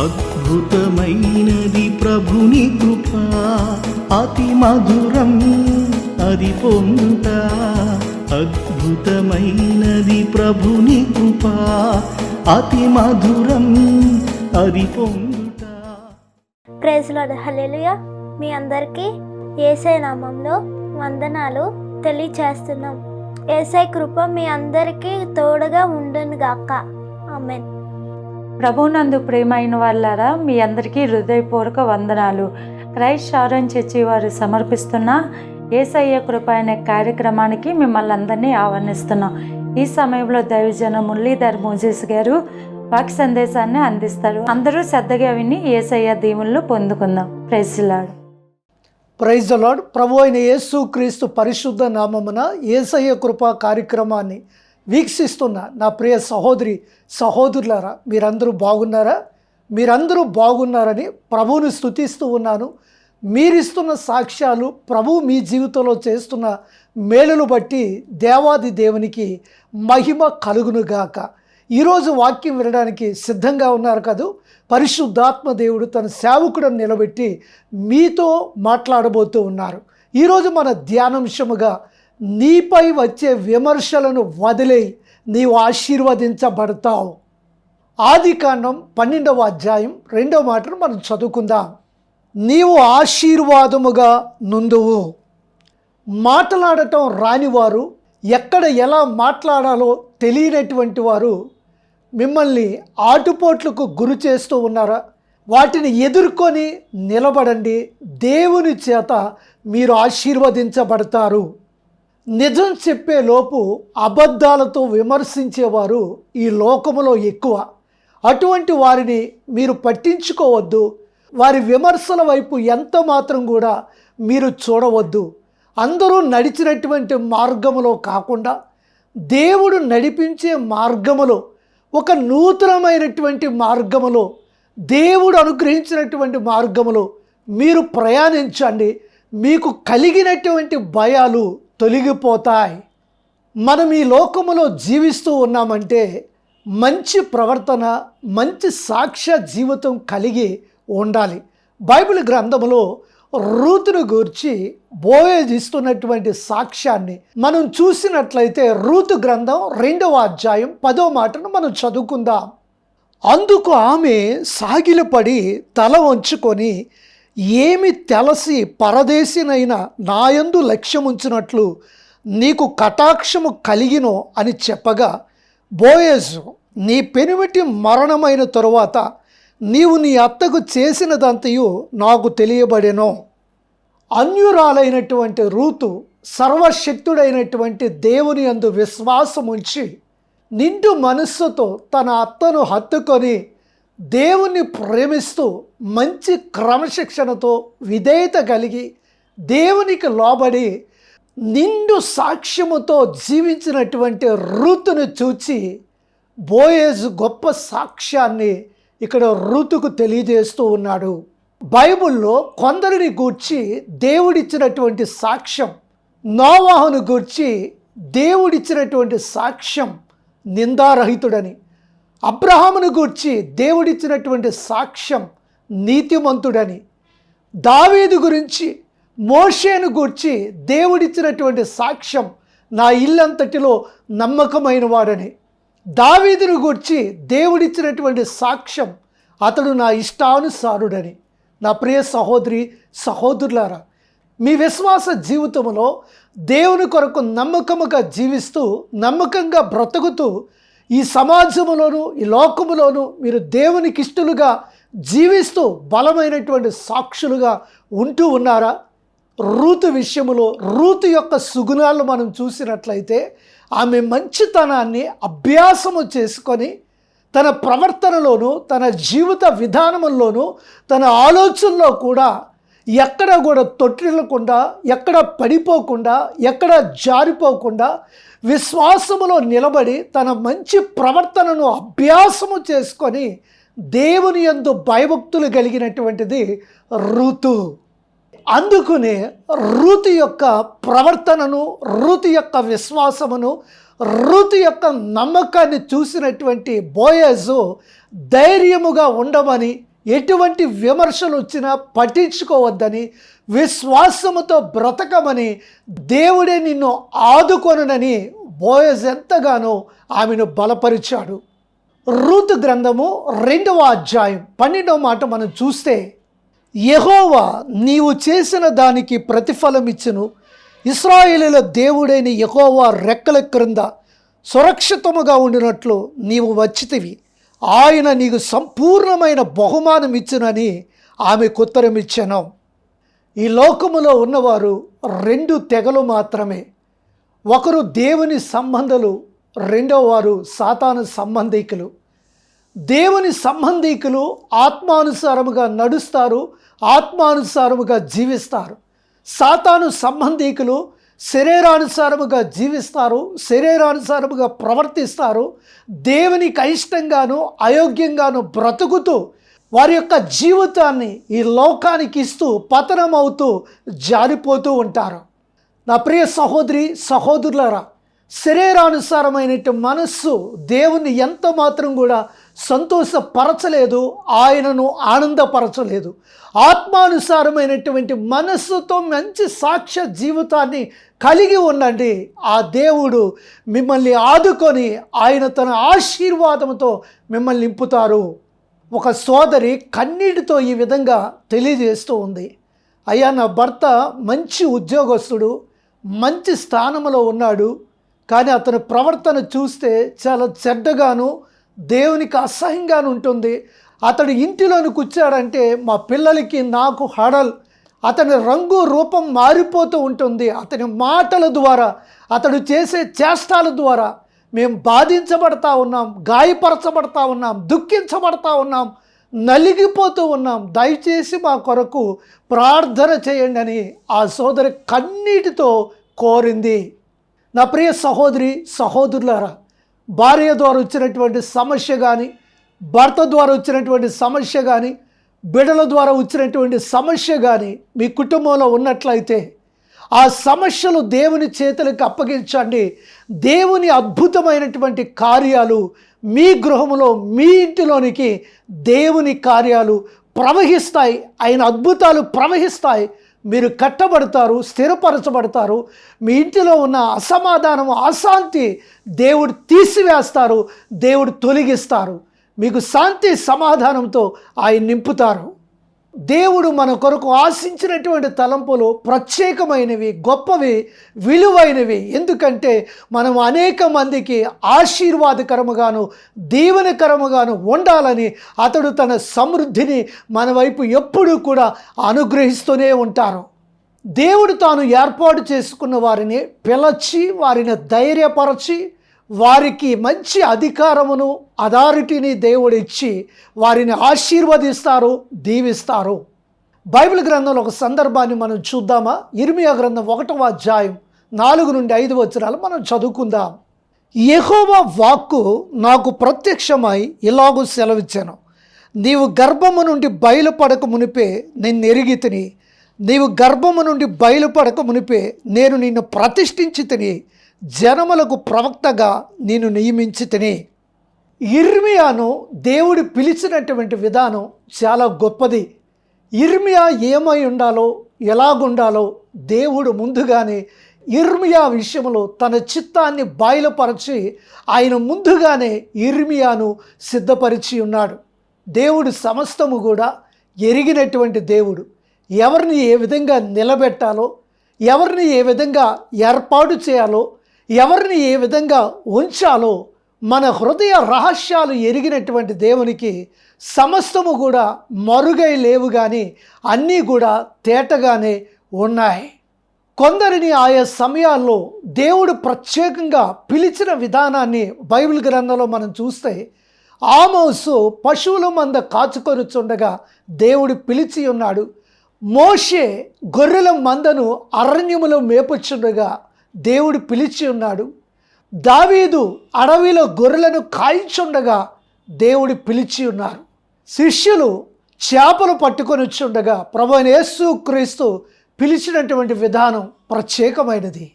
అద్భుతమైనది ప్రభుని కృప, అతి మధురం అది పొందుట. అద్భుతమైనది ప్రభుని కృప, అతి మధురం అది పొందుట. ప్రైజ్ లార్డ్, హల్లెలూయా. మీ అందరికీ యేసయ్య నామంలో వందనాలు తెలియచేస్తున్నాం. యేసయ్య కృప మీ అందరికీ తోడుగా ఉండును గాక. ఆమేన్. ప్రభునందు ప్రియమైన వాళ్ళారా, మీ అందరికీ హృదయపూర్వక వందనాలు. క్రైస్ట్ షారోన్ చర్చి వారు సమర్పిస్తున్న యేసయ్య కృప అనే కార్యక్రమానికి మిమ్మల్ని అందరినీ ఆహ్వానిస్తున్నాం. ఈ సమయంలో దైవజన మురళీధర్ మోజెస్ గారు వాక్య సందేశాన్ని అందిస్తారు. అందరూ శ్రద్ధగా విని యేసయ్య దీవెనలు పొందుకుందాం. Praise the Lord. Praise the Lord. ప్రభు అయిన యేసు క్రీస్తు పరిశుద్ధ నామమున యేసయ్య కృప కార్యక్రమాన్ని వీక్షిస్తున్న నా ప్రియ సహోదరి సహోదరులారా, మీరందరూ బాగున్నారా? మీరందరూ బాగున్నారని ప్రభువుని స్తుతిస్తూ ఉన్నాను. మీరిస్తున్న సాక్ష్యాలు, ప్రభు మీ జీవితంలో చేస్తున్న మేలును బట్టి దేవాది దేవునికి మహిమ కలుగునుగాక. ఈరోజు వాక్యం వినడానికి సిద్ధంగా ఉన్నారు కదూ. పరిశుద్ధాత్మ దేవుడు తన సేవకుడిని నిలబెట్టి మీతో మాట్లాడబోతూ ఉన్నారు. ఈరోజు మన ధ్యానాంశముగా నీపై వచ్చే విమర్శలను వదిలేయి నీవు ఆశీర్వదించబడతావు. ఆదికాండం 12వ అధ్యాయం 2వ మాటను మనం చదువుకుందాం. నీవు ఆశీర్వాదముగా నుందువు. మాట్లాడటం రానివారు, ఎక్కడ ఎలా మాట్లాడాలో తెలియనటువంటి వారు మిమ్మల్ని ఆటుపోట్లకు గురి చేస్తూ ఉన్నారా? వాటిని ఎదుర్కొని నిలబడండి. దేవుని చేత మీరు ఆశీర్వదించబడతారు. నిజం చెప్పే లోపు అబద్ధాలతో విమర్శించేవారు ఈ లోకములో ఎక్కువ. అటువంటి వారిని మీరు పట్టించుకోవద్దు. వారి విమర్శల వైపు ఎంత మాత్రం కూడా మీరు చూడవద్దు. అందరూ నడిచినటువంటి మార్గములో కాకుండా దేవుడు నడిపించే మార్గములో, ఒక నూతనమైనటువంటి మార్గములో, దేవుడు అనుగ్రహించినటువంటి మార్గములో మీరు ప్రయాణించండి. మీకు కలిగినటువంటి భయాలు తొలగిపోతాయి. మనం ఈ లోకములో జీవిస్తూ ఉన్నామంటే మంచి ప్రవర్తన, మంచి సాక్ష్య జీవితం కలిగి ఉండాలి. బైబిల్ గ్రంథములో రూతును గూర్చి బోయజ్ ఇస్తున్నటువంటి సాక్ష్యాన్ని మనం చూసినట్లయితే రూతు గ్రంథం 2వ అధ్యాయం 10వ మాటను మనం చదువుకుందాం. అందుకు ఆమె సాగిలపడి తల వంచుకొని, ఏమి తెలసి పరదేశినైన నాయందు లక్ష్యముంచినట్లు నీకు కటాక్షము కలిగినో అని చెప్పగా, బోయజు, నీ పెనిమిటి మరణమైన తరువాత నీవు నీ అత్తకు చేసినదంతయు నాకు తెలియబడెను. అన్యురాలైనటువంటి రూతు సర్వశక్తుడైనటువంటి దేవుని యందు విశ్వాసముంచి నిండు మనస్సుతో తన అత్తను హత్తుకొని దేవుణ్ణి ప్రేమిస్తూ మంచి క్రమశిక్షణతో విధేయత కలిగి దేవునికి లోబడి నిండు సాక్ష్యముతో జీవించినటువంటి రూతును చూచి బోయేజు గొప్ప సాక్ష్యాన్ని ఇక్కడ రూతుకు తెలియజేస్తూ ఉన్నాడు. బైబిల్లో కొందరిని గూర్చి దేవుడిచ్చినటువంటి సాక్ష్యం, నోవాహును గూర్చి దేవుడిచ్చినటువంటి సాక్ష్యం నిందారహితుడని, అబ్రహామును గూర్చి దేవుడిచ్చినటువంటి సాక్ష్యం నీతిమంతుడని, దావీదు గురించి, మోషేను గూర్చి దేవుడిచ్చినటువంటి సాక్ష్యం నా ఇల్లంతటిలో నమ్మకమైన వాడని, దావీదును గూర్చి దేవుడిచ్చినటువంటి సాక్ష్యం అతడు నా ఇష్టానుసారుడని. నా ప్రియ సహోదరి సహోదరులారా, మీ విశ్వాస జీవితంలో దేవుని కొరకు నమ్మకముగా జీవిస్తూ, నమ్మకంగా బ్రతుకుతూ, ఈ సమాజంలోనూ ఈ లోకములోనూ మీరు దేవునికి ఇష్టలుగా జీవిస్తూ బలమైనటువంటి సాక్షులుగా ఉంటూ ఉన్నారా? రూతు విషయములో రూతు యొక్క సుగుణాలను మనం చూసినట్లయితే ఆమె మంచితనాన్ని అభ్యాసము చేసుకొని తన ప్రవర్తనలోనూ, తన జీవిత విధానంలోనూ, తన ఆలోచనలో కూడా ఎక్కడ కూడా తొట్టిల్లకుండా, ఎక్కడ పడిపోకుండా, ఎక్కడ జారిపోకుండా విశ్వాసములో నిలబడి తన మంచి ప్రవర్తనను అభ్యాసము చేసుకొని దేవుని యందు భయభక్తులు కలిగినటువంటిది రూతు. అందుకనే రూతు యొక్క ప్రవర్తనను, రూతు యొక్క విశ్వాసమును, రూతు యొక్క నమ్మకాన్ని చూసినటువంటి బోయజు ధైర్యముగా ఉండమని, ఎటువంటి విమర్శలు వచ్చినా పట్టించుకోవద్దని, విశ్వాసముతో బ్రతకమని, దేవుడే నిన్ను ఆదుకొనునని బోయజ్ ఎంతగానో ఆమెను బలపరిచాడు. రూతు గ్రంథము 2వ అధ్యాయం 12వ మాట మనం చూస్తే, యెహోవా నీవు చేసిన దానికి ప్రతిఫలం ఇచ్చును, ఇశ్రాయేలుల దేవుడైన యెహోవా రెక్కల క్రింద సురక్షితముగా ఉండినట్లు నీవు వచ్చితివి, ఆయన నీకు సంపూర్ణమైన బహుమానం ఇచ్చునని ఆమెకు ఉత్తరం ఇచ్చాను. ఈ లోకములో ఉన్నవారు 2 తెగలు మాత్రమే. ఒకరు దేవుని సంబంధులు, రెండవ వారు సాతాను సంబంధీకులు. దేవుని సంబంధీకులు ఆత్మానుసారముగా నడుస్తారు, ఆత్మానుసారముగా జీవిస్తారు. సాతాను సంబంధీకులు శరీరానుసారముగా జీవిస్తారు, శరీరానుసారముగా ప్రవర్తిస్తారు. దేవునికి అయిష్టంగాను అయోగ్యంగాను బ్రతుకుతూ వారి యొక్క జీవితాన్ని ఈ లోకానికి ఇస్తూ పతనమవుతూ జారిపోతూ ఉంటారు. నా ప్రియ సహోదరి సహోదరులారా, శరీరానుసారమైన మనస్సు దేవుణ్ణి ఎంత మాత్రం కూడా సంతోషపరచలేదు, ఆయనను ఆనందపరచలేదు. ఆత్మానుసారమైనటువంటి మనస్సుతో మంచి సాక్ష్య జీవితాన్ని కలిగి ఉండండి. ఆ దేవుడు మిమ్మల్ని ఆదుకొని ఆయన తన ఆశీర్వాదంతో మిమ్మల్ని నింపుతారు. ఒక సోదరి కన్నీటితో ఈ విధంగా తెలియజేస్తూ ఉంది, అయ్యా నా భర్త మంచి ఉద్యోగస్తుడు, మంచి స్థానంలో ఉన్నాడు, కానీ అతని ప్రవర్తన చూస్తే చాలా చెడ్డగాను దేవునికి అసహ్యంగాను ఉంటుంది. అతడు ఇంటిలోని కూర్చాడంటే మా పిల్లలకి నాకు హడల్. అతని రంగు రూపం మారిపోతూ ఉంటుంది. అతని మాటల ద్వారా, అతడు చేసే చేష్టాల ద్వారా మేము బాధించబడతా ఉన్నాం, గాయపరచబడతా ఉన్నాం, దుఃఖించబడతా ఉన్నాం, నలిగిపోతూ ఉన్నాం. దయచేసి మా కొరకు ప్రార్థన చేయండి అని ఆ సోదరి కన్నీటితో కోరింది. నా ప్రియ సహోదరి సహోదరులారా, భార్య ద్వారా వచ్చినటువంటి సమస్య కానీ, భర్త ద్వారా వచ్చినటువంటి సమస్య కానీ, బిడ్డల ద్వారా వచ్చినటువంటి సమస్య కానీ మీ కుటుంబంలో ఉన్నట్లయితే ఆ సమస్యలు దేవుని చేతులకు అప్పగించండి. దేవుని అద్భుతమైనటువంటి కార్యాలు మీ గృహంలో, మీ ఇంటిలోనికి దేవుని కార్యాలు ప్రవహిస్తాయి. ఆయన అద్భుతాలు ప్రవహిస్తాయి. మీరు కట్టబడతారు, స్థిరపరచబడతారు. మీ ఇంటిలో ఉన్న అసమాధానం, అశాంతి దేవుడు తీసివేస్తారు, దేవుడు తొలగిస్తారు. మీకు శాంతి సమాధానంతో ఆయన నింపుతారు. దేవుడు మన కొరకు ఆశించినటువంటి తలంపులు ప్రత్యేకమైనవి, గొప్పవి, విలువైనవి. ఎందుకంటే మనం అనేక మందికి ఆశీర్వాదకరముగాను దీవెనకరముగాను ఉండాలని అతడు తన సమృద్ధిని మన వైపు ఎప్పుడూ కూడా అనుగ్రహిస్తూనే ఉంటారు. దేవుడు తాను ఏర్పాటు చేసుకున్న వారిని పిలచి, వారిని ధైర్యపరచి, వారికి మంచి అధికారమును అథారిటీని దేవుడు ఇచ్చి వారిని ఆశీర్వదిస్తారు, దీవిస్తారు. బైబిల్ గ్రంథంలో ఒక సందర్భాన్ని మనం చూద్దామా? ఇర్మియా గ్రంథం 1వ అధ్యాయం 4 నుండి 5 వచనాలు మనం చదువుకుందాం. యెహోవా వాక్కు నాకు ప్రత్యక్షమై ఇలాగూ సెలవిచ్చాను, నీవు గర్భము నుండి బయలుపడక మునిపే నిన్ను ఎరిగితిని, నీవు గర్భము నుండి బయలుపడక మునిపే నేను నిన్ను ప్రతిష్ఠించి తిని, జనములకు ప్రవక్తగా నేను నియమించి తిని. ఇర్మియాను దేవుడు పిలిచినటువంటి విధానం చాలా గొప్పది. ఇర్మియా ఏమై ఉండాలో, ఎలాగుండాలో దేవుడు ముందుగానే ఇర్మియా విషయంలో తన చిత్తాన్ని బయలుపరచి ఆయన ముందుగానే ఇర్మియాను సిద్ధపరిచి ఉన్నాడు. దేవుడు సమస్తము కూడా ఎరిగినటువంటి దేవుడు. ఎవరిని ఏ విధంగా నిలబెట్టాలో, ఎవరిని ఏ విధంగా ఏర్పాటు చేయాలో, ఎవరిని ఏ విధంగా ఉంచాలో మన హృదయ రహస్యాలు ఎరిగినటువంటి దేవునికి సమస్తము కూడా మరుగై లేవు, కానీ అన్నీ కూడా తేటగానే ఉన్నాయి. కొందరిని ఆయా సమయాల్లో దేవుడు ప్రత్యేకంగా పిలిచిన విధానాన్ని బైబిల్ గ్రంథంలో మనం చూస్తే, ఆమోసు పశువుల మంద కాచుకొనుచుండగా దేవుడు పిలిచి ఉన్నాడు. మోషే గొర్రెల మందను అరణ్యములో మేపుచుండగా దేవుడు పిలిచి ఉన్నాడు. దావీదు అడవిలో గొర్రెలను కాయించుండగా దేవుడు పిలిచి ఉన్నారు. శిష్యులు చేపలు పట్టుకొని వచ్చుండగా ప్రభువైన యేసు క్రీస్తు పిలిచినటువంటి విధానం ప్రత్యేకమైనది.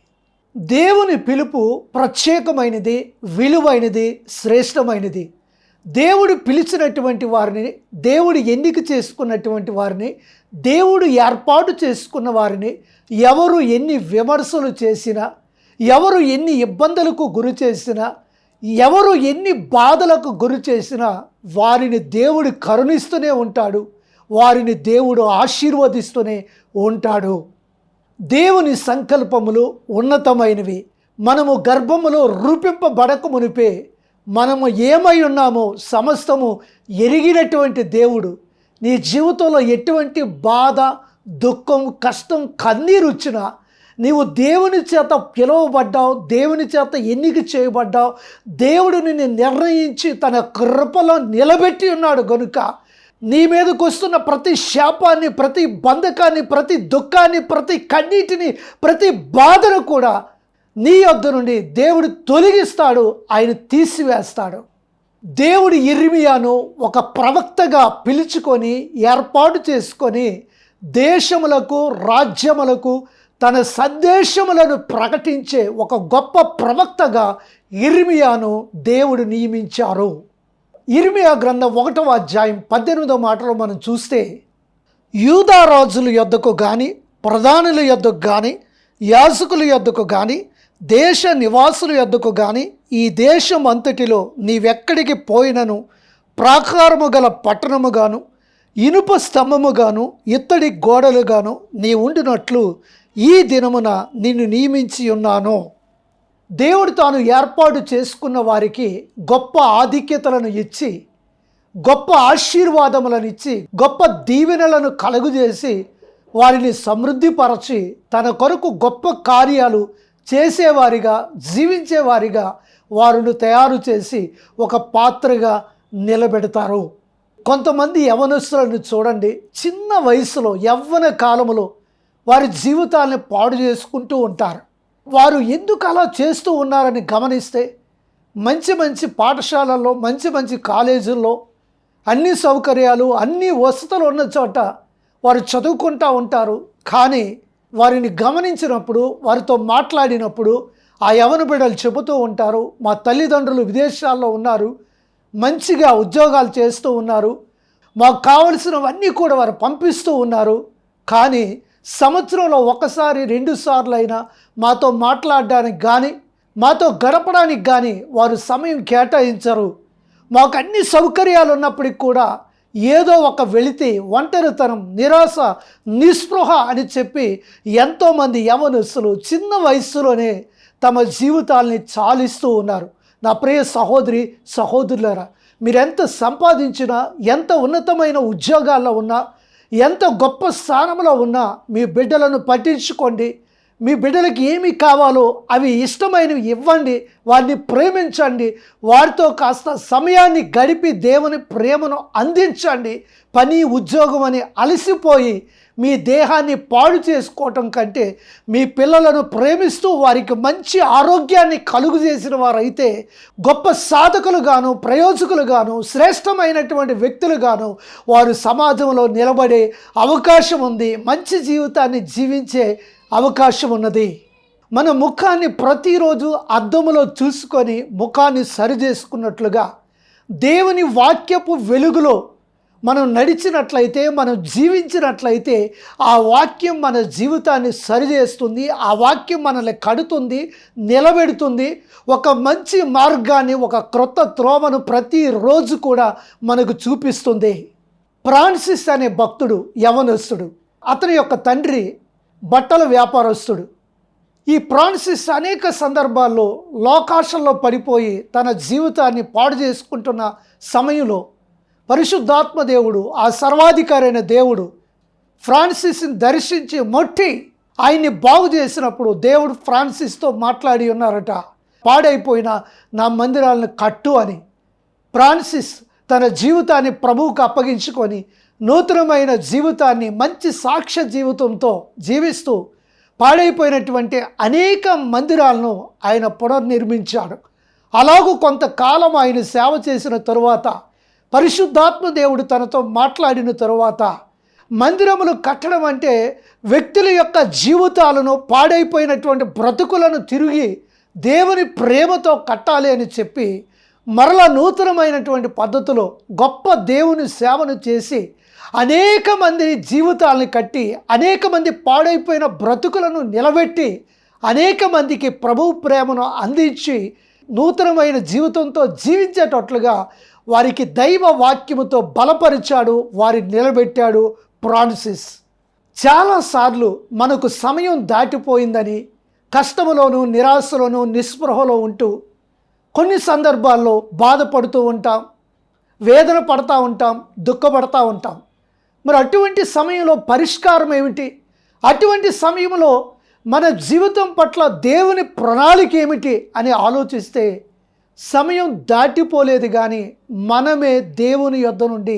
దేవుని పిలుపు ప్రత్యేకమైనది, విలువైనది, శ్రేష్టమైనది. దేవుడు పిలిచినటువంటి వారిని, దేవుడు ఎన్నిక చేసుకున్నటువంటి వారిని, దేవుడు ఏర్పాటు చేసుకున్న వారిని ఎవరు ఎన్ని విమర్శలు చేసినా, ఎవరు ఎన్ని ఇబ్బందులకు గురి చేసినా, ఎవరు ఎన్ని బాధలకు గురి చేసినా వారిని దేవుడు కరుణిస్తూనే ఉంటాడు, వారిని దేవుడు ఆశీర్వదిస్తూనే ఉంటాడు. దేవుని సంకల్పములు ఉన్నతమైనవి. మనము గర్భములో రూపింపబడక మునిపే మనము ఏమై ఉన్నామో సమస్తము ఎరిగినటువంటి దేవుడు నీ జీవితంలో ఎటువంటి బాధ, దుఃఖం, కష్టం, కన్నీరు వచ్చినా నీవు దేవుని చేత పిలువబడ్డావు, దేవుని చేత ఎన్నిక చేయబడ్డావు, దేవుడు నిన్ను నిర్ణయించి తన కృపలో నిలబెట్టి ఉన్నాడు గనుక నీ మీదకు వస్తున్న ప్రతి శాపాన్ని, ప్రతి బంధకాన్ని, ప్రతి దుఃఖాన్ని, ప్రతి కన్నీటిని, ప్రతి బాధను కూడా నీ యొద్ద నుండి దేవుడు తొలగిస్తాడు, ఆయన తీసివేస్తాడు. దేవుడు ఇర్మియాను ఒక ప్రవక్తగా పిలుచుకొని ఏర్పాటు చేసుకొని దేశములకు, రాజ్యములకు తన సందేశములను ప్రకటించే ఒక గొప్ప ప్రవక్తగా ఇర్మియాను దేవుడు నియమించారు. ఇర్మియా గ్రంథం 1వ అధ్యాయం 18వ మాటలో మనం చూస్తే, యూదా రాజుల యొద్దకు కానీ, ప్రధానుల యొద్దకు కానీ, యాజకుల యొద్దకు కానీ, దేశ నివాసుల యొద్దకు కానీ, ఈ దేశం అంతటిలో నీవెక్కడికి పోయినను ప్రాకారము గల పట్టణముగాను, ఇనుప స్తంభముగాను, ఇత్తడి గోడలుగాను నీ ఉండినట్లు ఈ దినమున నిన్ను నియమించి ఉన్నాను. దేవుడు తాను ఏర్పాటు చేసుకున్న వారికి గొప్ప ఆధిక్యతలను ఇచ్చి, గొప్ప ఆశీర్వాదములను ఇచ్చి, గొప్ప దీవెనలను కలుగజేసి వారిని సమృద్ధిపరచి తన కొరకు గొప్ప కార్యాలు చేసేవారిగా, జీవించేవారిగా వారిని తయారు చేసి ఒక పాత్రగా నిలబెడతారు. కొంతమంది యవనస్తులను చూడండి, చిన్న వయసులో, యవ్వన కాలములో వారి జీవితాలను పాడు చేసుకుంటూ ఉంటారు. వారు ఎందుకు అలా చేస్తూ ఉన్నారని గమనిస్తే, మంచి మంచి పాఠశాలల్లో, మంచి మంచి కాలేజీల్లో అన్ని సౌకర్యాలు, అన్ని వసతులు ఉన్న చోట వారు చదువుకుంటూ ఉంటారు. కానీ వారిని గమనించినప్పుడు, వారితో మాట్లాడినప్పుడు ఆ యవన బిడ్డలు చెబుతూ ఉంటారు, మా తల్లిదండ్రులు విదేశాల్లో ఉన్నారు, మంచిగా ఉద్యోగాలు చేస్తూ ఉన్నారు, మాకు కావలసినవన్నీ కూడా వారు పంపిస్తూ ఉన్నారు, కానీ సంవత్సరంలో ఒకసారి 2 సార్లు అయినా మాతో మాట్లాడడానికి కానీ, మాతో గడపడానికి కానీ వారు సమయం కేటాయించరు. మాకు అన్ని సౌకర్యాలు ఉన్నప్పటికి కూడా ఏదో ఒక వెళితే ఒంటరితనం, నిరాశ, నిస్పృహ అని చెప్పి ఎంతోమంది యవనస్తులు చిన్న వయస్సులోనే తమ జీవితాల్ని చాలిస్తూ ఉన్నారు. నా ప్రియ సహోదరి, సహోదరులారా, మీరెంత సంపాదించినా, ఎంత ఉన్నతమైన ఉద్యోగాల్లో ఉన్నా, ఎంత గొప్ప స్థానంలో ఉన్నా మీ బిడ్డలను పట్టించుకోండి. మీ బిడ్డలకి ఏమి కావాలో అవి ఇష్టమైనవి ఇవ్వండి, వారిని ప్రేమించండి, వారితో కాస్త సమయాన్ని గడిపి దేవుని ప్రేమను అందించండి. పని, ఉద్యోగం అని అలసిపోయి మీ దేహాన్ని పాడు చేసుకోవటం కంటే మీ పిల్లలను ప్రేమిస్తూ వారికి మంచి ఆరోగ్యాన్ని కలుగు చేసిన వారైతే గొప్ప సాధకులుగాను, ప్రయోజకులుగాను, శ్రేష్టమైనటువంటి వ్యక్తులుగాను వారు సమాజంలో నిలబడే అవకాశం ఉంది. మంచి జీవితాన్ని జీవించే అవకాశం ఉన్నది. మన ముఖాన్ని ప్రతిరోజు అద్దములో చూసుకొని ముఖాన్ని సరిచేసుకున్నట్లుగా దేవుని వాక్యపు వెలుగులో మనం నడిచినట్లయితే, మనం జీవించినట్లయితే ఆ వాక్యం మన జీవితాన్ని సరిచేస్తుంది. ఆ వాక్యం మనల్ని కడుతుంది, నిలబెడుతుంది. ఒక మంచి మార్గాన్ని, ఒక క్రొత్త త్రోవను ప్రతిరోజు కూడా మనకు చూపిస్తుంది. ఫ్రాన్సిస్ అనే భక్తుడు, యవనస్తుడు, అతని యొక్క తండ్రి బట్టల వ్యాపారస్తుడు. ఈ ఫ్రాన్సిస్ అనేక సందర్భాల్లో లోకాశల్లో పడిపోయి తన జీవితాన్ని పాడు చేసుకుంటున్న సమయంలో పరిశుద్ధాత్మ దేవుడు, ఆ సర్వాధికారైన దేవుడు ఫ్రాన్సిస్ని దర్శించి మొట్టి ఆయన్ని బాగు చేసినప్పుడు దేవుడు ఫ్రాన్సిస్తో మాట్లాడి ఉన్నారట, పాడైపోయిన నా మందిరాలను కట్టు అని. ఫ్రాన్సిస్ తన జీవితాన్ని ప్రభువుకు అప్పగించుకొని నూతనమైన జీవితాన్ని, మంచి సాక్ష్య జీవితంతో జీవిస్తూ పాడైపోయినటువంటి అనేక మందిరాలను ఆయన పునర్నిర్మించాడు. అలాగూ కొంతకాలం ఆయన సేవ చేసిన తరువాత పరిశుద్ధాత్మ దేవుడు తనతో మాట్లాడిన తరువాత మందిరములు కట్టడం అంటే వ్యక్తుల యొక్క జీవితాలను, పాడైపోయినటువంటి బ్రతుకులను తిరిగి దేవుని ప్రేమతో కట్టాలి అని చెప్పి మరలా నూతనమైనటువంటి పద్ధతిలో గొప్ప దేవుని సేవను చేసి అనేక మంది జీవితాలను కట్టి, అనేక మంది పాడైపోయిన బ్రతుకులను నిలబెట్టి, అనేక మందికి ప్రభువు ప్రేమను అందించి నూతనమైన జీవితంతో జీవించేటట్లుగా వారికి దైవ వాక్యముతో బలపరిచాడు, వారిని నిలబెట్టాడు ఫ్రాన్సిస్. చాలాసార్లు మనకు సమయం దాటిపోయిందని కష్టములోను, నిరాశలోను, నిస్పృహలో ఉంటూ కొన్ని సందర్భాల్లో బాధపడుతూ ఉంటాం, వేదన పడుతూ ఉంటాం, దుఃఖపడుతూ ఉంటాం. మరి అటువంటి సమయంలో పరిష్కారం ఏమిటి? అటువంటి సమయంలో మన జీవితం పట్ల దేవుని ప్రణాళిక ఏమిటి అని ఆలోచిస్తే సమయం దాటిపోలేదు, కానీ మనమే దేవుని యొద్ద నుండి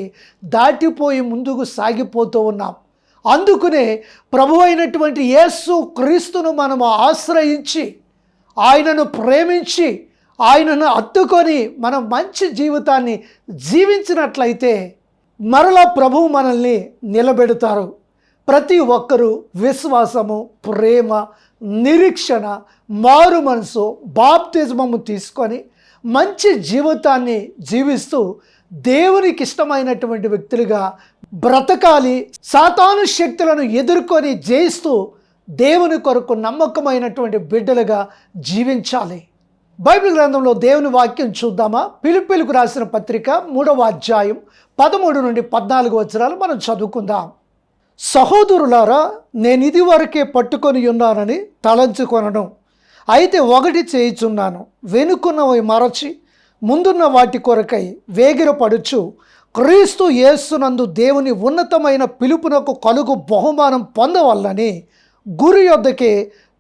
దాటిపోయి ముందుకు సాగిపోతూ ఉన్నాం. అందుకనే ప్రభు అయినటువంటి యేసు క్రీస్తును మనము ఆశ్రయించి, ఆయనను ప్రేమించి, ఆయనను హత్తుకొని మనం మంచి జీవితాన్ని జీవించినట్లయితే మరలా ప్రభువు మనల్ని నిలబెడతారు. ప్రతి ఒక్కరూ విశ్వాసము, ప్రేమ, నిరీక్షణ, మారు మనసు, బాప్తిజమము తీసుకొని మంచి జీవితాన్ని జీవిస్తూ దేవునికి ఇష్టమైనటువంటి వ్యక్తులుగా బ్రతకాలి. సాతాను శక్తులను ఎదుర్కొని జయిస్తూ దేవుని కొరకు నమ్మకమైనటువంటి బిడ్డలుగా జీవించాలి. బైబిల్ గ్రంథంలో దేవుని వాక్యం చూద్దామా? ఫిలిప్పీయులకు రాసిన పత్రిక 3వ అధ్యాయం 13 నుండి 14 వచనాలు మనం చదువుకుందాం. సహోదరులారా, నేను ఇది వరకే పట్టుకొని ఉన్నానని తలంచుకొనను. అయితే ఒకటి చేయుచున్నాను, వెనుకున్నవి మరచి ముందున్న వాటి కొరకై వేగిరపడుచు క్రీస్తు యేసునందు దేవుని ఉన్నతమైన పిలుపునకు కలుగు బహుమానం పొందవల్లని గురి యొద్దకే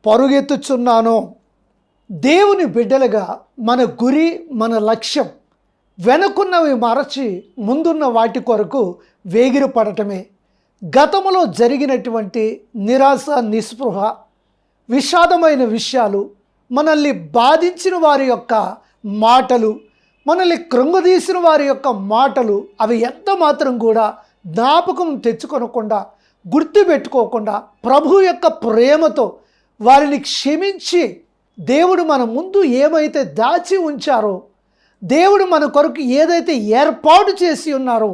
పరుగెత్తుచున్నాను. దేవుని బిడ్డలుగా మన గురి, మన లక్ష్యం వెనుకున్నవి మరచి ముందున్న వాటి కొరకు వేగిరపడటమే. గతంలో జరిగినటువంటి నిరాశ, నిస్పృహ, విషాదమైన విషయాలు, మనల్ని బాధించిన వారి యొక్క మాటలు, మనల్ని కృంగదీసిన వారి యొక్క మాటలు, అవి ఎంత మాత్రం కూడా జ్ఞాపకం తెచ్చుకొనకుండా, గుర్తుపెట్టుకోకుండా ప్రభు యొక్క ప్రేమతో వారిని క్షమించి, దేవుడు మన ముందు ఏమైతే దాచి ఉంచారో, దేవుడు మన కొరకు ఏదైతే ఏర్పాటు చేసి ఉన్నారో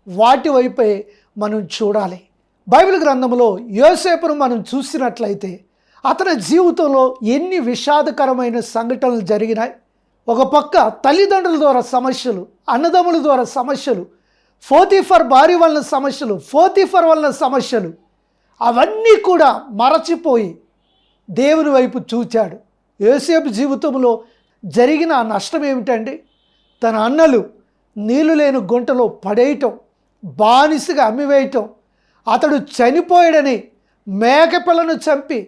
వాటి వైపే మనం చూడాలి. బైబిల్ గ్రంథంలో యోసేపును మనం చూసినట్లయితే అతని జీవితంలో ఎన్ని విషాదకరమైన సంఘటనలు జరిగినాయి. ఒక పక్క తల్లిదండ్రుల ద్వారా సమస్యలు, అన్నదమ్ముల ద్వారా సమస్యలు, పోతీఫర్ భార్య వలన సమస్యలు, పోతీఫర్ వలన సమస్యలు, అవన్నీ కూడా మరచిపోయి దేవుని వైపు చూచాడు. యోసేపు జీవితంలో జరిగిన ఆ నష్టం ఏమిటండి? తన అన్నలు నీళ్లు లేని గుంటలో పడేయటం, బానిసగా అమ్మివేయటం, అతడు చనిపోయాడని మేకపిల్లను చంపి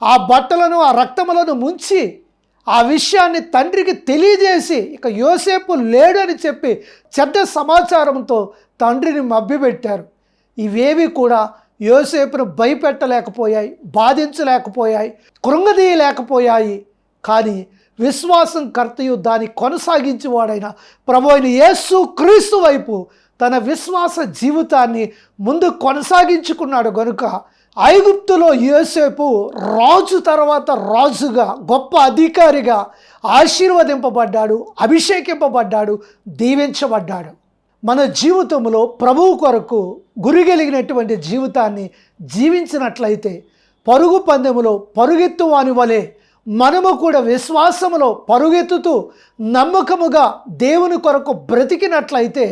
ఆ బట్టలను, ఆ రక్తములను ముంచి ఆ విషయాన్ని తండ్రికి తెలియజేసి ఇక యోసేపు లేడు అని చెప్పి చెడ్డ సమాచారంతో తండ్రిని మభ్యపెట్టారు. ఇవేవి కూడా యోసేపును భయపెట్టలేకపోయాయి, బాధించలేకపోయాయి, కృంగదీయలేకపోయాయి. కానీ విశ్వాసం కర్తయు దాన్ని కొనసాగించేవాడైన ప్రభు అయిన యేసు క్రీస్తు వైపు తన విశ్వాస జీవితాన్ని ముందు కొనసాగించుకున్నాడు. గనుక ఐగుప్తులో యోసేపు రాజు తర్వాత రాజుగా, గొప్ప అధికారిగా ఆశీర్వదింపబడ్డాడు, అభిషేకింపబడ్డాడు, దీవించబడ్డాడు. మన జీవితంలో ప్రభువు కొరకు గురి కలిగినటువంటి జీవితాన్ని జీవించినట్లయితే పరుగు పందెములో పరుగెత్తువాని వలె మనము కూడా విశ్వాసములో పరుగెత్తుతూ నమ్మకముగా దేవుని కొరకు బ్రతికినట్లయితే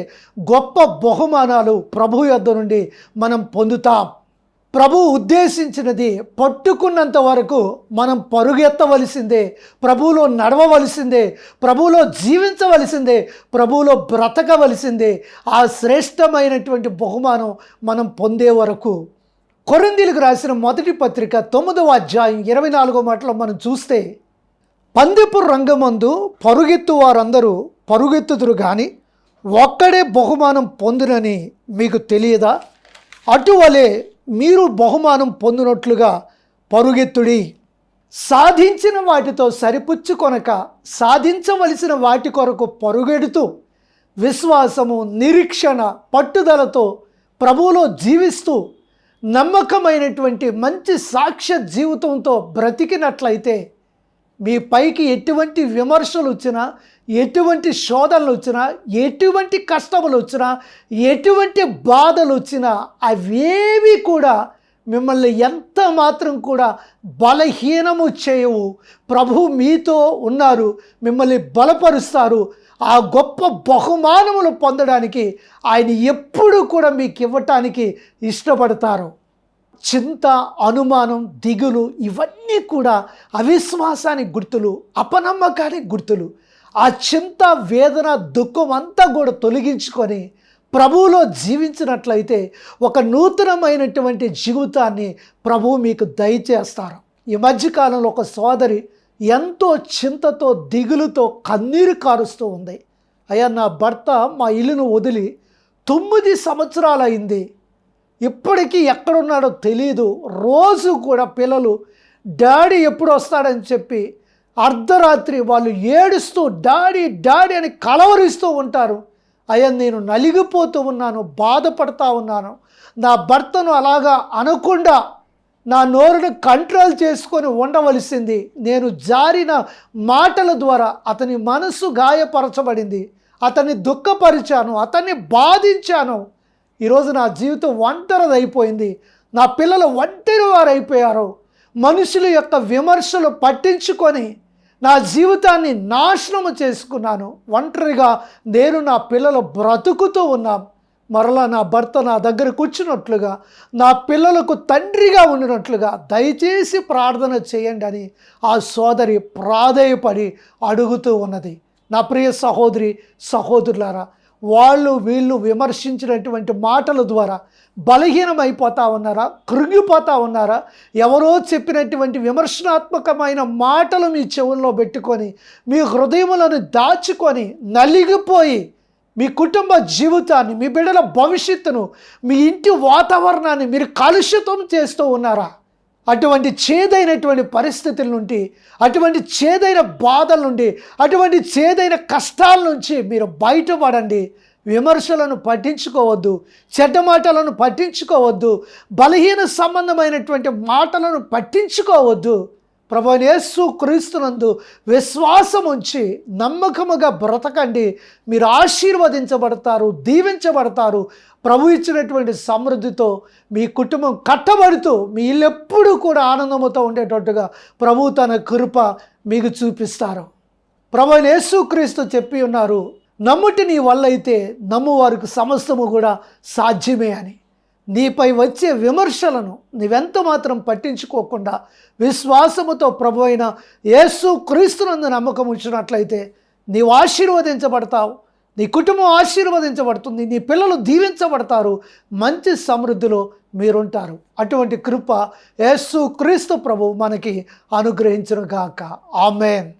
గొప్ప బహుమానాలు ప్రభు యొద్ద నుండి మనం పొందుతాం. ప్రభు ఉద్దేశించినది పట్టుకున్నంత వరకు మనం పరుగెత్తవలసిందే, ప్రభువులో నడవవలసిందే, ప్రభువులో జీవించవలసిందే, ప్రభువులో బ్రతకవలసిందే. ఆ శ్రేష్టమైనటువంటి బహుమానం మనం పొందే వరకు. కొరింథీయులకు రాసిన మొదటి పత్రిక 9వ అధ్యాయం 24వ మాటలో మనం చూస్తే, పందెపు రంగమందు పరుగెత్తు వారందరూ పరుగెత్తుదురు కానీ ఒక్కడే బహుమానం పొందునని మీకు తెలియదా? అటువలే మీరు బహుమానం పొందినట్లుగా పరుగెత్తుడి. సాధించిన వాటితో సరిపుచ్చుకొనక సాధించవలసిన వాటి కొరకు పరుగెడుతూ విశ్వాసము, నిరీక్షణ, పట్టుదలతో ప్రభువులో జీవిస్తూ నమ్మకమైనటువంటి మంచి సాక్ష్య జీవితంతో బ్రతికినట్లయితే మీ పైకి ఎటువంటి విమర్శలు వచ్చినా, ఎటువంటి శోధనలు వచ్చినా, ఎటువంటి కష్టములు వచ్చినా, ఎటువంటి బాధలు వచ్చినా అవేవి కూడా మిమ్మల్ని ఎంత మాత్రం కూడా బలహీనము చేయవు. ప్రభు మీతో ఉన్నారు, మిమ్మల్ని బలపరుస్తారు. ఆ గొప్ప బహుమానములు పొందడానికి ఆయన ఎప్పుడు కూడా మీకు ఇవ్వటానికి ఇష్టపడతారు. చింత, అనుమానం, దిగులు ఇవన్నీ కూడా అవిశ్వాసానికి గుర్తులు, అపనమ్మకానికి గుర్తులు. ఆ చింత, వేదన, దుఃఖం అంతా కూడా తొలగించుకొని ప్రభువులో జీవించినట్లయితే ఒక నూతనమైనటువంటి జీవితాన్ని ప్రభువు మీకు దయచేస్తారు. ఈ మధ్యకాలంలో ఒక సోదరి ఎంతో చింతతో, దిగులుతో కన్నీరు కారుస్తూ ఉంది. అయ్యా, నా భర్త మా ఇల్లును వదిలి 9 సంవత్సరాలు అయింది, ఇప్పటికీ ఎక్కడున్నాడో తెలియదు. రోజు కూడా పిల్లలు డాడీ ఎప్పుడు వస్తాడని చెప్పి అర్ధరాత్రి వాళ్ళు ఏడుస్తూ డాడీ డాడీ అని కలవరిస్తూ ఉంటారు. అయ్యా, నేను నలిగిపోతూ ఉన్నాను, బాధపడతా ఉన్నాను. నా భర్తను అలాగా అనకుండా నా నోరును కంట్రోల్ చేసుకొని ఉండవలసింది. నేను జారిన మాటల ద్వారా అతని మనసు గాయపరచబడింది, అతన్ని దుఃఖపరిచాను, అతన్ని బాధించాను. ఈరోజు నా జీవితం ఒంటరిదైపోయింది, నా పిల్లలు ఒంటరి వారు అయిపోయారు. మనుషుల యొక్క విమర్శలు పట్టించుకొని నా జీవితాన్ని నాశనము చేసుకున్నాను. ఒంటరిగా నేను, నా పిల్లలు బ్రతుకుతూ ఉన్నాం. మరలా నా భర్త నా దగ్గర కూర్చున్నట్లుగా, నా పిల్లలకు తండ్రిగా ఉండినట్లుగా దయచేసి ప్రార్థన చేయండి అని ఆ సోదరి ప్రాధేయపడి అడుగుతూ ఉన్నది. నా ప్రియ సహోదరి సహోదరులారా, వాళ్ళు వీళ్ళు విమర్శించినటువంటి మాటల ద్వారా బలహీనమైపోతూ ఉన్నారా? కృంగిపోతూ ఉన్నారా? ఎవరో చెప్పినటువంటి విమర్శనాత్మకమైన మాటలు మీ చెవుల్లో పెట్టుకొని మీ హృదయములను దాచుకొని నలిగిపోయి మీ కుటుంబ జీవితాన్ని, మీ బిడ్డల భవిష్యత్తును, మీ ఇంటి వాతావరణాన్ని మీరు కలుషితం చేస్తూ ఉన్నారా? అటువంటి చేదైనటువంటి పరిస్థితుల నుండి, అటువంటి చేదైన బాధల నుండి, అటువంటి చేదైన కష్టాల నుంచి మీరు బయటపడండి. విమర్శలను పట్టించుకోవద్దు, చెడ్డ మాటలను పట్టించుకోవద్దు, బలహీన సంబంధమైనటువంటి మాటలను పట్టించుకోవద్దు. ప్రభువైన యేసు క్రీస్తునందు విశ్వాసం ఉంచి నమ్మకముగా బ్రతకండి. మీరు ఆశీర్వదించబడతారు, దీవించబడతారు. ప్రభు ఇచ్చినటువంటి సమృద్ధితో మీ కుటుంబం కట్టబడుతూ మీ ఇల్లు ఎప్పుడూ కూడా ఆనందముతో ఉండేటట్టుగా ప్రభు తన కృప మీకు చూపిస్తారు. ప్రభువైన యేసు క్రీస్తు చెప్పి ఉన్నారు, నమ్ముటి నీ వల్ల అయితే నమ్మువారికి సమస్తము కూడా సాధ్యమే అని. నీపై వచ్చే విమర్శలను నీవెంత మాత్రం పట్టించుకోకుండా విశ్వాసముతో ప్రభువైన యేసు క్రీస్తునందు నమ్మకం ఉంచినట్లయితే నీవు ఆశీర్వదించబడతావు, నీ కుటుంబం ఆశీర్వదించబడుతుంది, నీ పిల్లలు దీవించబడతారు, మంచి సమృద్ధిలో మీరుంటారు. అటువంటి కృప యేసు క్రీస్తు ప్రభు మనకి అనుగ్రహించును గాక. ఆమేన్.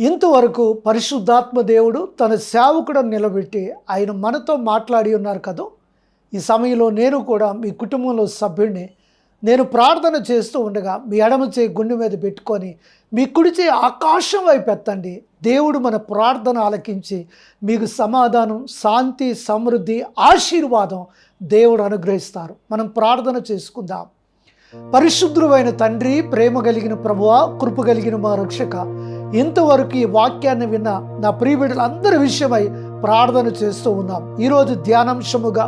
ఇంతవరకు పరిశుద్ధాత్మ దేవుడు తన సేవకుడను నిలబెట్టి ఆయన మనతో మాట్లాడి ఉన్నారు కదా. ఈ సమయంలో నేను కూడా మీ కుటుంబంలో సభ్యుడిని. నేను ప్రార్థన చేస్తూ ఉండగా మీ ఎడమ చేయి గుండె మీద పెట్టుకొని మీ కుడి చేయి ఆకాశం వైపు ఎత్తండి. దేవుడు మన ప్రార్థన ఆలకించి మీకు సమాధానం, శాంతి, సమృద్ధి, ఆశీర్వాదం దేవుడు అనుగ్రహిస్తారు. మనం ప్రార్థన చేసుకుందాం. పరిశుద్ధుడైన తండ్రి, ప్రేమ కలిగిన ప్రభువా, కృప కలిగిన మా రక్షక, ఇంతవరకు ఈ వాక్యాన్ని విన్న నా ప్రియబిడ్డలందరి విషయమై ప్రార్థన చేస్తూ ఉన్నాం. ఈరోజు ధ్యానాంశముగా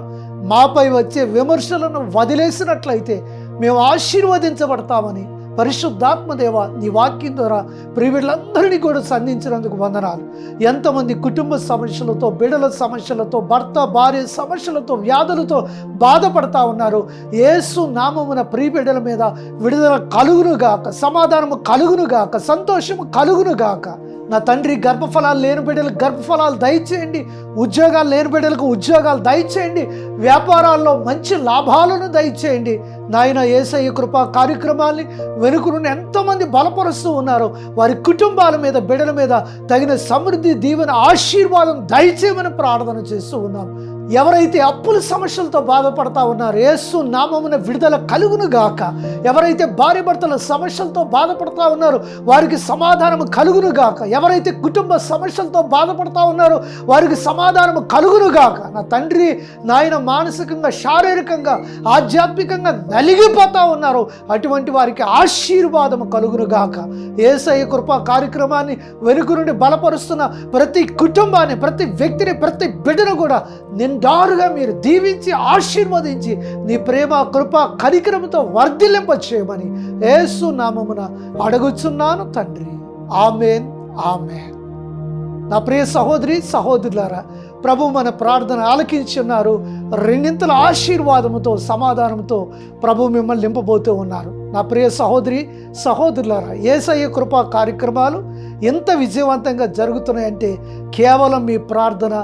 మాపై వచ్చే విమర్శలను వదిలేసినట్లయితే మేము ఆశీర్వదించబడతామని పరిశుద్ధాత్మదేవ నీ వాక్యం ద్వారా ప్రియబిడ్డలందరినీ కూడా సంధించినందుకు వందనాలు. ఎంతమంది కుటుంబ సమస్యలతో, బిడ్డల సమస్యలతో, భర్త భార్య సమస్యలతో, వ్యాధులతో బాధపడతా ఉన్నారు. యేసు నామమున ప్రియబిడ్డల మీద విడుదల కలుగునుగాక, సమాధానము కలుగునుగాక, సంతోషము కలుగునుగాక. నా తండ్రి, గర్భఫలాలు లేని బిడ్డలకు గర్భఫలాలు దయచేయండి, ఉద్యోగాలు లేని బిడ్డలకు ఉద్యోగాలు దయచేయండి, వ్యాపారాల్లో మంచి లాభాలను దయచేయండి. నాయన యేసయ్య కృపా కార్యక్రమాల్ని వెనుక నుండి ఎంతోమంది బలపరుస్తూ ఉన్నారో వారి కుటుంబాల మీద, బిడ్డల మీద తగిన సమృద్ధి, దీవెన, ఆశీర్వాదం దయచేయమని ప్రార్థన చేస్తూ ఉన్నాం. ఎవరైతే అప్పుల సమస్యలతో బాధపడతా ఉన్నారో యేసు నామమున విడుదల కలుగును గాక. ఎవరైతే భార్య భర్తల సమస్యలతో బాధపడతా ఉన్నారో వారికి సమాధానం కలుగును గాక. ఎవరైతే కుటుంబ సమస్యలతో బాధపడతా ఉన్నారో వారికి సమాధానం కలుగును గాక. నా తండ్రి నాయన మానసికంగా శారీరకంగా ఆధ్యాత్మికంగా నలిగిపోతా ఉన్నారో అటువంటి వారికి ఆశీర్వాదం కలుగును గాక. యేసయ్య కృపా కార్యక్రమాన్ని వెనుక నుండి బలపరుస్తున్న ప్రతి కుటుంబాన్ని, ప్రతి వ్యక్తిని, ప్రతి బిడ్డను కూడా నిండారుగా మీరు దీవించి ఆశీర్వదించి నీ ప్రేమ కృప కనికరముతో వర్ధిల్లింప చేయమని యేసు నామమున అడుగుచున్నాను తండ్రి. ఆమేన్, ఆమేన్. నా ప్రియ సహోదరి సహోదరులారా, ప్రభు మన ప్రార్థన ఆలకించున్నారు. రెండింతల ఆశీర్వాదముతో సమాధానంతో ప్రభు మిమ్మల్ని నింపబోతూ ఉన్నారు. నా ప్రియ సహోదరి సహోదరులారా, యేసయ్య కృపా కార్యక్రమాలు ఎంత విజయవంతంగా జరుగుతున్నాయంటే కేవలం మీ ప్రార్థన,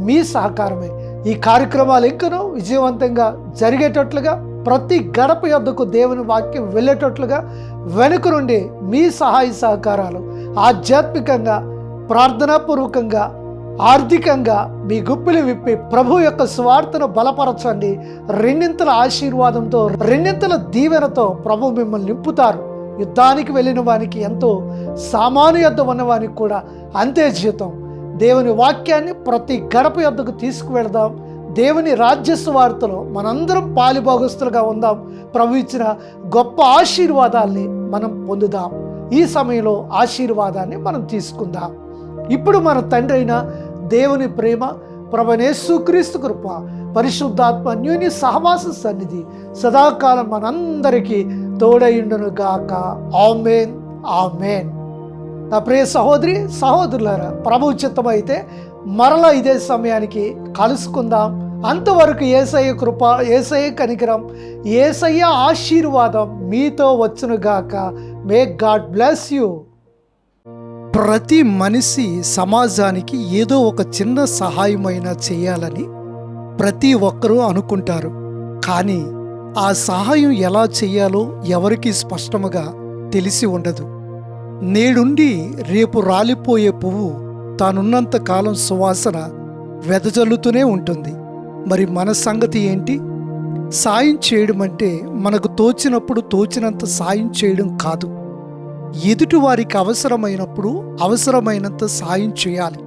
మీ సహకారమే. ఈ కార్యక్రమాలు ఇంకనూ విజయవంతంగా జరిగేటట్లుగా, ప్రతి గడప యొద్దకు దేవుని వాక్యం వెళ్ళేటట్లుగా వెనుక నుండి మీ సహాయ సహకారాలు ఆధ్యాత్మికంగా, ప్రార్థనాపూర్వకంగా, ఆర్థికంగా మీ గుప్పిలి విప్పి ప్రభు యొక్క స్వార్థను బలపరచండి. రెండింతల ఆశీర్వాదంతో, రెండింతల దీవెనతో ప్రభు మిమ్మల్ని నింపుతారు. యుద్ధానికి వెళ్ళిన వానికి ఎంతో, సామాను యొద్ద ఉన్నవానికి కూడా అంతే జీతం. దేవుని వాక్యాన్ని ప్రతి గడప యొద్దకు తీసుకువెళదాం. దేవుని రాజ్య సువార్తలో మనందరం పాలిభాగస్తులుగా ఉందాం. ప్రభు ఇచ్చిన గొప్ప ఆశీర్వాదాల్ని మనం పొందుదాం. ఈ సమయంలో ఆశీర్వాదాన్ని మనం తీసుకుందాం. ఇప్పుడు మన తండ్రి అయిన దేవుని ప్రేమ, ప్రభువైన యేసుక్రీస్తు కృప, పరిశుద్ధాత్మ అన్యోన్య సహవాస సన్నిధి సదాకాలం మనందరికీ తోడైండును గాక. ఆమేన్, ఆమేన్. నా ప్రియ సహోదరి సహోదరులారా, ప్రభు చిత్తమైతే మరలా ఇదే సమయానికి కలుసుకుందాం. అంతవరకు యేసయ్య కృప, యేసయ్య కనికరం, యేసయ్య ఆశీర్వాదం మీతో వచ్చును గాక. May God bless you. ప్రతి మనిషి సమాజానికి ఏదో ఒక చిన్న సహాయమైనా చేయాలని ప్రతి ఒక్కరూ అనుకుంటారు. కానీ ఆ సహాయం ఎలా చేయాలో ఎవరికీ స్పష్టముగా తెలిసి ఉండదు. నేడుండి రేపు రాలిపోయే పువ్వు తానున్నంత కాలం సువాసన వెదజల్లుతూనే ఉంటుంది. మరి మన సంగతి ఏంటి? సాయం చేయడం అంటే మనకు తోచినప్పుడు తోచినంత సాయం చేయడం కాదు. ఎదుటి వారికి అవసరమైనప్పుడు అవసరమైనంత సాయం చేయాలి.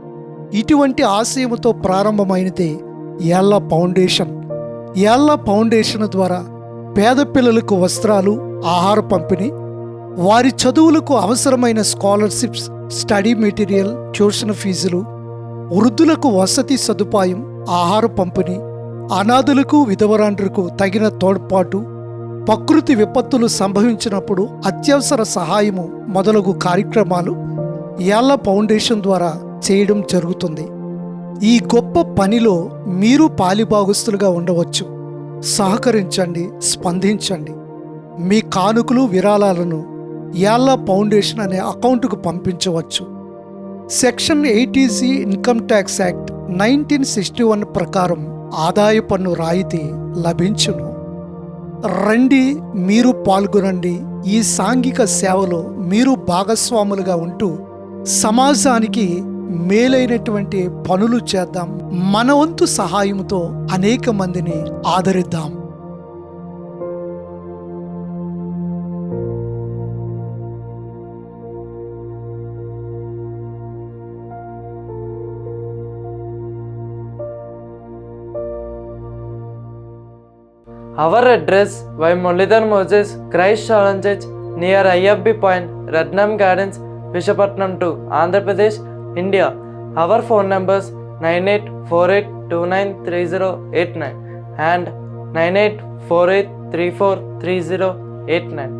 ఇటువంటి ఆశయంతో ప్రారంభమైనదే యాళ్ళ ఫౌండేషన్. యాళ్ళ ఫౌండేషన్ ద్వారా పేద పిల్లలకు వస్త్రాలు, ఆహార పంపిణీ, వారి చదువులకు అవసరమైన స్కాలర్షిప్స్, స్టడీ మెటీరియల్, ట్యూషన్ ఫీజులు, వృద్ధులకు వసతి సదుపాయం, ఆహార పంపిణీ, అనాథులకు విధవరాండ్రులకు తగిన తోడ్పాటు, ప్రకృతి విపత్తులు సంభవించినప్పుడు అత్యవసర సహాయము మొదలగు కార్యక్రమాలు యాళ్ళ ఫౌండేషన్ ద్వారా చేయడం జరుగుతుంది. ఈ గొప్ప పనిలో మీరు పాలిభాగస్తులుగా ఉండవచ్చు. సహకరించండి, స్పందించండి. మీ కానుకలు, విరాళాలను యాళ్ళ ఫౌండేషన్ అనే అకౌంటుకు పంపించవచ్చు. Section 80C income tax act 1961 ప్రకారం ఆదాయ పన్ను రాయితీ లభించును. రండి, మీరు పాల్గొనండి. ఈ సాంఘిక సేవలో మీరు భాగస్వాములుగా ఉంటూ సమాజానికి మేలైనటువంటి పనులు చేద్దాం. మన వంతు సహాయంతో అనేక మందిని ఆదరిద్దాం. Our address: by Mullidhar Moses, Christ Shalom Church, near IFB Point, Ratnam Gardens, Visakhapatnam 2, Andhra Pradesh, India. Our phone numbers 9848293089 and 9848343089.